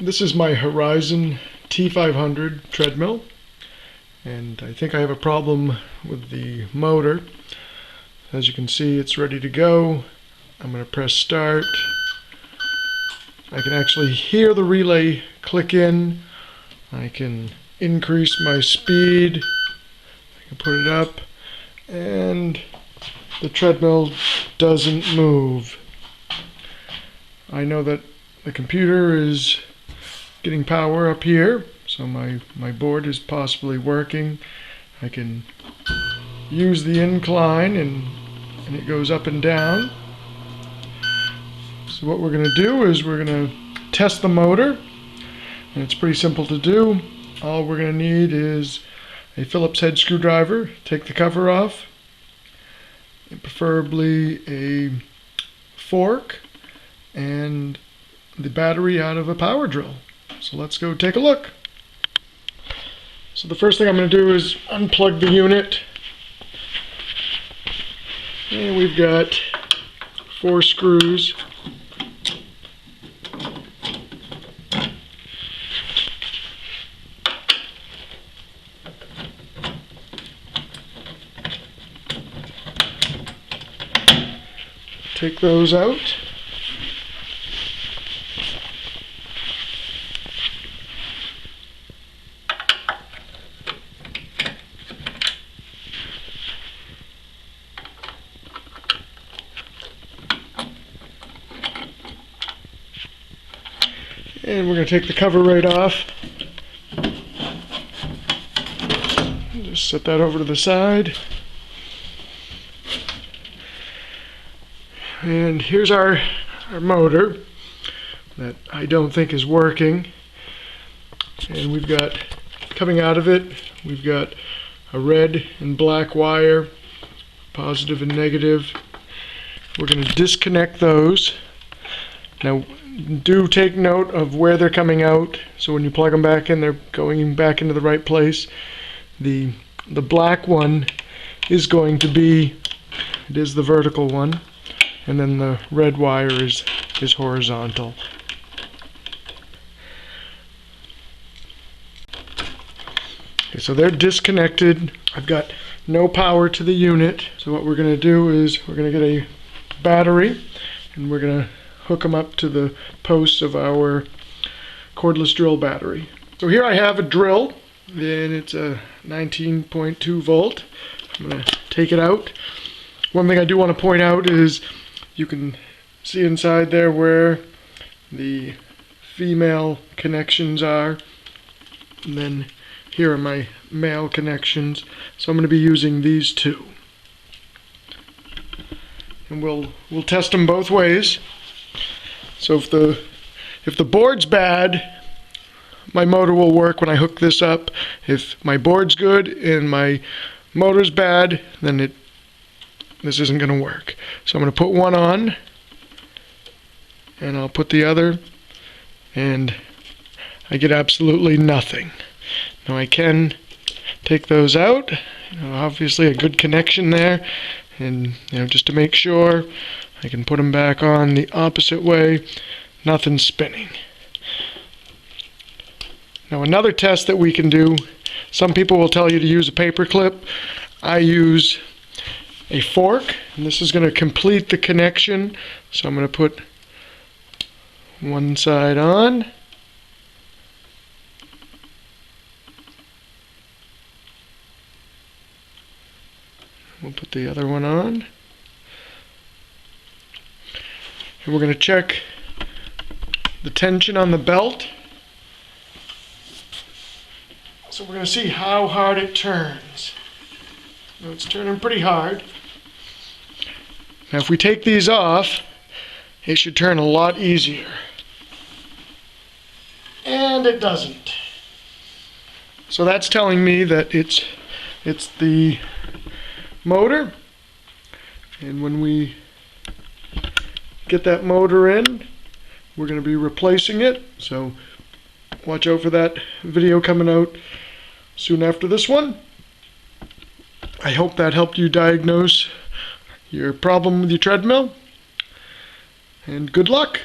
This is my Horizon T500 treadmill, and I think I have a problem with the motor. As you can see, it's ready to go. I'm going to press start. I can actually hear the relay click in. I can increase my speed. I can put it up, and the treadmill doesn't move. I know that the computer is getting power up here, so my board is possibly working. I can use the incline and it goes up and down. So what we're going to do is we're going to test the motor, and it's pretty simple to do. All we're going to need is a Phillips head screwdriver, take the cover off, and preferably a fork, and the battery out of a power drill. So let's go take a look. So the first thing I'm going to do is unplug the unit. And we've got 4 screws. Take those out. And we're going to take the cover right off. Just set that over to the side. And here's our motor that I don't think is working. And we've got, coming out of it, we've got a red and black wire, positive and negative. We're going to disconnect those. Now, do take note of where they're coming out, so when you plug them back in, they're going back into the right place. The black one is going to be, it is the vertical one, and then the red wire is horizontal. Okay, so they're disconnected. I've got no power to the unit, so what we're going to do is we're going to get a battery, and we're going to hook them up to the posts of our cordless drill battery. So here I have a drill, and it's a 19.2 volt. I'm going to take it out. One thing I do want to point out is you can see inside there where the female connections are, and then here are my male connections. So I'm going to be using these two, and we'll test them both ways. So if the board's bad, my motor will work when I hook this up. If my board's good and my motor's bad, then this isn't going to work. So I'm going to put one on, and I'll put the other, and I get absolutely nothing. Now I can take those out. Obviously a good connection there, and just to make sure, I can put them back on the opposite way. Nothing's spinning. Now another test that we can do, some people will tell you to use a paper clip. I use a fork, and this is going to complete the connection. So I'm going to put one side on. We'll put the other one on. And we're going to check the tension on the belt. So we're going to see how hard it turns. Now it's turning pretty hard. Now if we take these off, it should turn a lot easier. And it doesn't. So that's telling me that it's the motor. And when we get that motor in, we're going to be replacing it. So watch out for that video coming out soon after this one. I hope that helped you diagnose your problem with your treadmill, and good luck.